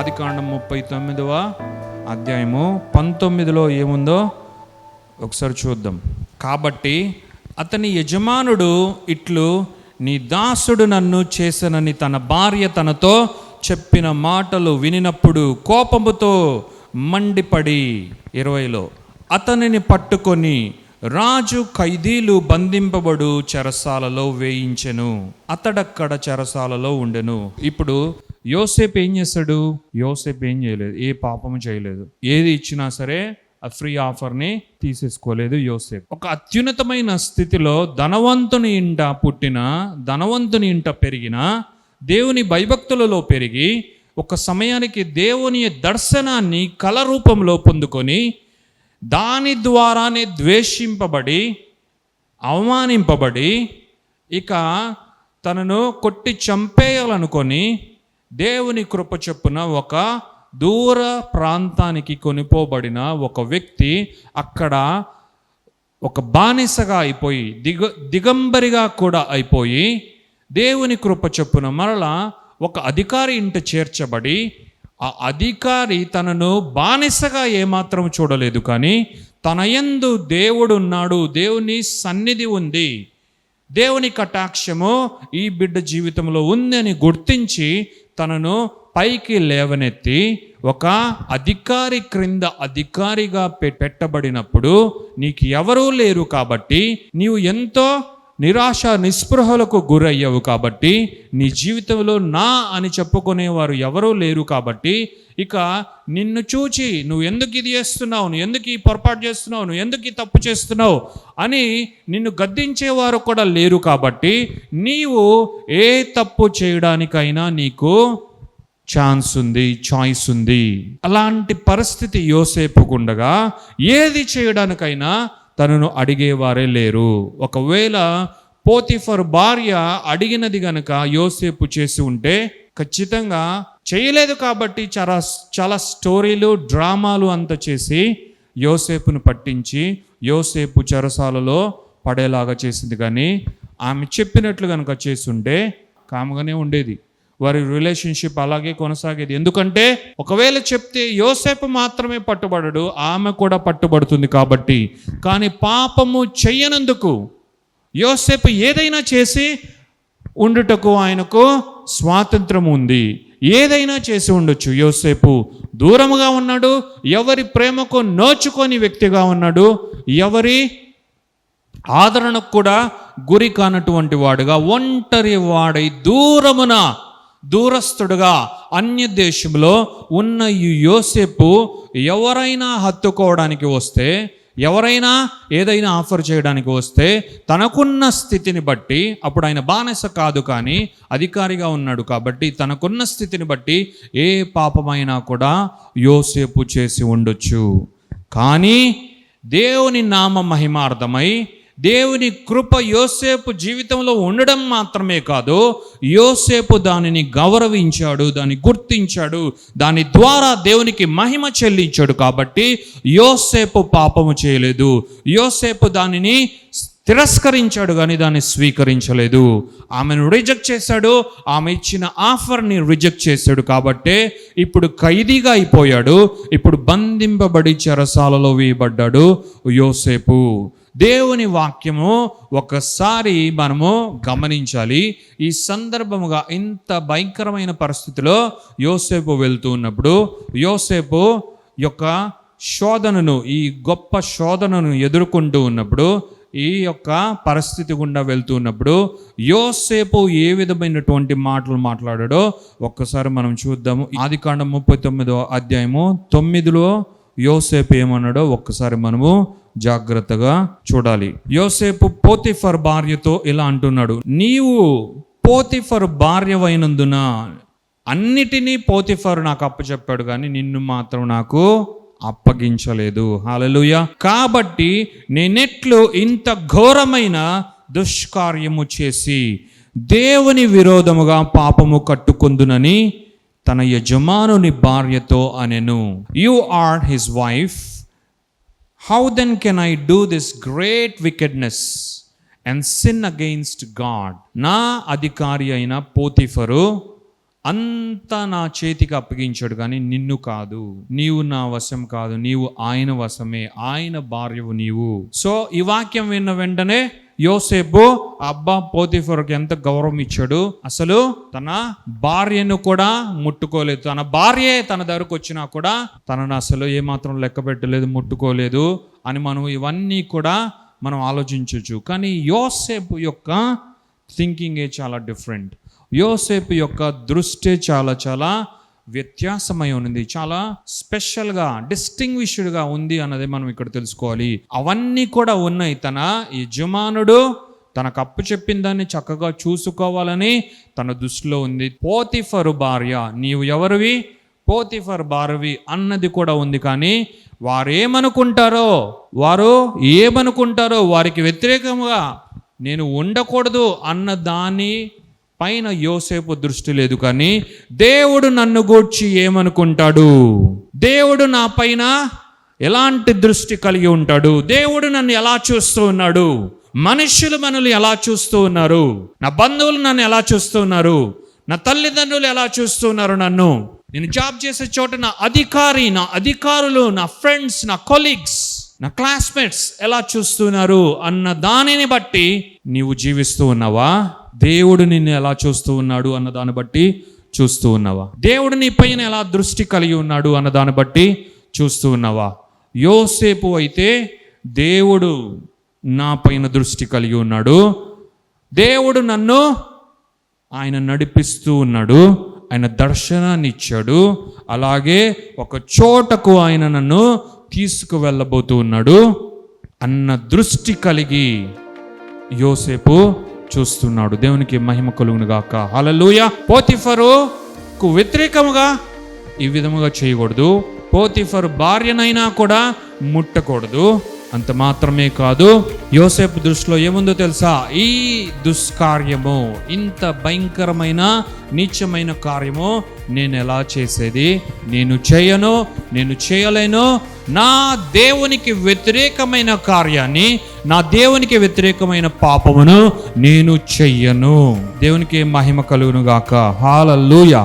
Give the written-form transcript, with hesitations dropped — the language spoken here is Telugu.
ఆదికాండం 39వ అధ్యాయము 19లో ఏముందో ఒకసారి చూద్దాం. కాబట్టి అతని యజమానుడు ఇట్లు, నీ దాసుడు నన్ను చేసనని తన భార్య తనతో చెప్పిన మాటలు వినినప్పుడు కోపముతో మండిపడి 20లో అతనిని పట్టుకొని రాజు ఖైదీలు బంధింపబడు చెరసాలలో వేయించెను. అతడక్కడ చెరసాలలో ఉండెను. ఇప్పుడు యోసేపు ఏం చేశాడు? యోసేపు ఏం చేయలేదు, ఏ పాపము చేయలేదు. ఏది ఇచ్చినా సరే ఆ ఫ్రీ ఆఫర్ని తీసేసుకోలేదు యోసేపు. ఒక అత్యున్నతమైన స్థితిలో ధనవంతుని ఇంట పుట్టిన, ధనవంతుని ఇంట పెరిగిన, దేవుని భయభక్తులలో పెరిగి ఒక సమయానికి దేవుని దర్శనాన్ని కళ రూపంలో పొందుకొని దాని ద్వారానే ద్వేషింపబడి అవమానింపబడి ఇక తనను కొట్టి చంపేయాలనుకొని దేవుని కృప చొప్పున ఒక దూర ప్రాంతానికి కొనిపోబడిన ఒక వ్యక్తి అక్కడ ఒక బానిసగా అయిపోయి దిగంబరిగా కూడా అయిపోయి దేవుని కృప చొప్పున మరలా ఒక అధికారి ఇంట చేర్చబడి ఆ అధికారి తనను బానిసగా ఏమాత్రం చూడలేదు, కానీ తన యందు దేవుడు ఉన్నాడు, దేవుని సన్నిధి ఉంది, దేవుని కటాక్షము ఈ బిడ్డ జీవితంలో ఉందని గుర్తించి తనను పైకి లేవనెత్తి ఒక అధికారి క్రింద అధికారిగా పెట్టబడినప్పుడు నీకు ఎవరూ లేరు కాబట్టి నీవు ఎంతో నిరాశ నిస్పృహలకు గురయ్యావు. కాబట్టి నీ జీవితంలో నా అని చెప్పుకునేవారు ఎవరూ లేరు. కాబట్టి ఇక నిన్ను చూచి నువ్వు ఎందుకు ఇది చేస్తున్నావు, నువ్వు ఎందుకు ఈ పొరపాటు చేస్తున్నావు, నువ్వు ఎందుకు ఈ తప్పు చేస్తున్నావు అని నిన్ను గద్దించేవారు కూడా లేరు. కాబట్టి నీవు ఏ తప్పు చేయడానికైనా నీకు ఛాన్స్ ఉంది, చాయిస్ ఉంది. అలాంటి పరిస్థితి యోసేపుకుండగా ఏది చేయడానికైనా తనను అడిగేవారే లేరు. ఒకవేళ పోతిఫర్ భార్య అడిగినది గనక యోసేపు చేసి ఉంటే ఖచ్చితంగా చేయలేదు. కాబట్టి చాలా స్టోరీలు, డ్రామాలు అంతా చేసి యోసేపును పట్టించి యోసేపు చెరసాలలో పడేలాగా చేసింది. కానీ ఆమె చెప్పినట్లు కనుక చేస్తుంటే కామగానే ఉండేది, వారి రిలేషన్షిప్ అలాగే కొనసాగేది. ఎందుకంటే ఒకవేళ చెప్తే యోసేపు మాత్రమే పట్టుబడడు, ఆమె కూడా పట్టుబడుతుంది కాబట్టి. కానీ పాపము చెయ్యనందుకు యోసేపు ఏదైనా చేసి ఉండుటకు ఆయనకు స్వాతంత్రం ఉంది. ఏదైనా చేసి ఉండొచ్చు. యోసేపు దూరముగా ఉన్నాడు, ఎవరి ప్రేమకు నోచుకొని వ్యక్తిగా ఉన్నాడు, ఎవరి ఆదరణకు కూడా గురి కానటువంటి వాడుగా, ఒంటరి వాడై దూరస్తుడుగా అన్య దేశంలో ఉన్న ఈ యోసేపు ఎవరైనా హత్తుకోవడానికి వస్తే, ఎవరైనా ఏదైనా ఆఫర్ చేయడానికి వస్తే తనకున్న స్థితిని బట్టి, అప్పుడు ఆయన బానిస కాదు కానీ అధికారిగా ఉన్నాడు కాబట్టి తనకున్న స్థితిని బట్టి ఏ పాపమైనా కూడా యోసేపు చేసి ఉండొచ్చు. కానీ దేవుని నామ మహిమార్థమై దేవుని కృప యోసేపు జీవితంలో ఉండడం మాత్రమే కాదు, యోసేపు దానిని గౌరవించాడు, దాన్ని గుర్తించాడు, దాని ద్వారా దేవునికి మహిమ చెల్లించాడు. కాబట్టి యోసేపు పాపము చేయలేదు. యోసేపు దానిని తిరస్కరించాడు కానీ దాన్ని స్వీకరించలేదు. ఆమెను రిజెక్ట్ చేశాడు, ఆమె ఇచ్చిన ఆఫర్ని రిజెక్ట్ చేశాడు. కాబట్టే ఇప్పుడు ఖైదీగా అయిపోయాడు, ఇప్పుడు బంధింపబడి చెరసాలలో వేయబడ్డాడు యోసేపు. దేవుని వాక్యము ఒకసారి మనము గమనించాలి. ఈ సందర్భముగా ఇంత భయంకరమైన పరిస్థితిలో యోసేపు వెళ్తూ ఉన్నప్పుడు, యోసేపు యొక్క శోధనను, ఈ గొప్ప శోధనను ఎదుర్కొంటూ ఉన్నప్పుడు, ఈ యొక్క పరిస్థితి గుండా వెళ్తూ ఉన్నప్పుడు యోసేపు ఏ విధమైనటువంటి మాటలు మాట్లాడాడో ఒక్కసారి మనం చూద్దాము. ఆదికాండం 39వ అధ్యాయము 9లో యోసేపు ఏమన్నాడో ఒక్కసారి మనము జాగ్రత్తగా చూడాలి. యోసేపు పోతిఫర్ భార్యతో ఇలా అంటున్నాడు, నీవు పోతిఫర్ భార్యవైనందున అన్నిటినీ పోతిఫర్ నాకు అప్పచెప్పాడు, కానీ నిన్ను మాత్రం నాకు అప్పగించలేదు. హల్లెలూయా. కాబట్టి నేనెట్లు ఇంత ఘోరమైన దుష్కార్యము చేసి దేవుని విరోధముగా పాపము కట్టుకొందునని తన యజమానుని భార్యతో అనెను. You are his wife, how then can I do this great wickedness and sin against God? నా అధికారి అయిన పోతిఫరు అంతా నా చేతికి అప్పగించాడు, కానీ నిన్ను కాదు. నీవు నా వశం కాదు, నీవు ఆయన వశమే, ఆయన భార్యవు నీవు. సో ఈ వాక్యం విన్న వెంటనే యోసేపు అబ్బా పోతీఫరుకి ఎంత గౌరవం ఇచ్చాడు. అసలు తన భార్యను కూడా ముట్టుకోలేదు. తన భార్యే తన దగ్గరకు వచ్చినా కూడా తనను అసలు ఏమాత్రం లెక్క పెట్టలేదు, ముట్టుకోలేదు అని మనం ఇవన్నీ కూడా మనం ఆలోచించవచ్చు. కానీ యోసేపు యొక్క థింకింగే చాలా డిఫరెంట్. యోసేపు యొక్క దృష్టి చాలా చాలా వ్యత్యాసమై ఉంది, చాలా స్పెషల్గా డిస్టింగ్విష్డ్గా ఉంది అన్నది మనం ఇక్కడ తెలుసుకోవాలి. అవన్నీ కూడా ఉన్నాయి. తన యజమానుడు తనకు అప్పు చెప్పిన దాన్ని చక్కగా చూసుకోవాలని తన దృష్టిలో ఉంది. పోతీఫరు భార్య, నీవు ఎవరివి? పోతీఫర్ భార్యవి అన్నది కూడా ఉంది. కానీ వారు ఏమనుకుంటారో వారికి వ్యతిరేకంగా నేను ఉండకూడదు అన్న దాని పైన యోసేపు దృష్టి లేదు. కానీ దేవుడు నన్ను గూర్చి ఏమనుకుంటాడు, దేవుడు నా పైన ఎలాంటి దృష్టి కలిగి ఉంటాడు, దేవుడు నన్ను ఎలా చూస్తూ ఉన్నాడు, మనుష్యులు మనల్ని ఎలా చూస్తూ ఉన్నారు, నా బంధువులు నన్ను ఎలా చూస్తూ ఉన్నారు, నా తల్లిదండ్రులు ఎలా చూస్తూ ఉన్నారు, నన్ను నేను జాబ్ చేసే చోట నా అధికారులు, నా ఫ్రెండ్స్, నా కొలీగ్స్, నా క్లాస్మేట్స్ ఎలా చూస్తున్నారు అన్న దానిని బట్టి నీవు జీవిస్తూ ఉన్నావా? దేవుడు నిన్ను ఎలా చూస్తూ ఉన్నాడు అన్న దాన్ని బట్టి చూస్తూ ఉన్నావా? దేవుడు నీ పైన ఎలా దృష్టి కలిగి ఉన్నాడు అన్న దాన్ని బట్టి చూస్తూ ఉన్నావా? యోసేపు అయితే దేవుడు నా పైన దృష్టి కలిగి ఉన్నాడు, దేవుడు నన్ను ఆయన నడిపిస్తూ ఉన్నాడు, ఆయన దర్శనాన్ని ఇచ్చాడు, అలాగే ఒక చోటకు ఆయన నన్ను తీసుకువెళ్ళబోతూ ఉన్నాడు అన్న దృష్టి కలిగి యోసేపు చూస్తున్నాడు. దేవునికి మహిమ కలుగును గాక. హల్లెలూయా. పోతీఫరుకు వ్యతిరేకముగా ఈ విధముగా చేయకూడదు. పోతీఫరు భార్యనైనా కూడా ముట్టకూడదు. అంత మాత్రమే కాదు, యోసేపు దృష్టిలో ఏముందో తెలుసా? ఈ దుష్కార్యము, ఇంత భయంకరమైన నీచమైన కార్యము నేను ఎలా చేసేది? నేను చేయలేను. నా దేవునికి వ్యతిరేకమైన కార్యాన్ని, నా దేవునికి వ్యతిరేకమైన పాపమును నేను చెయ్యను. దేవునికి మహిమ కలుగును గాక. హల్లెలూయా.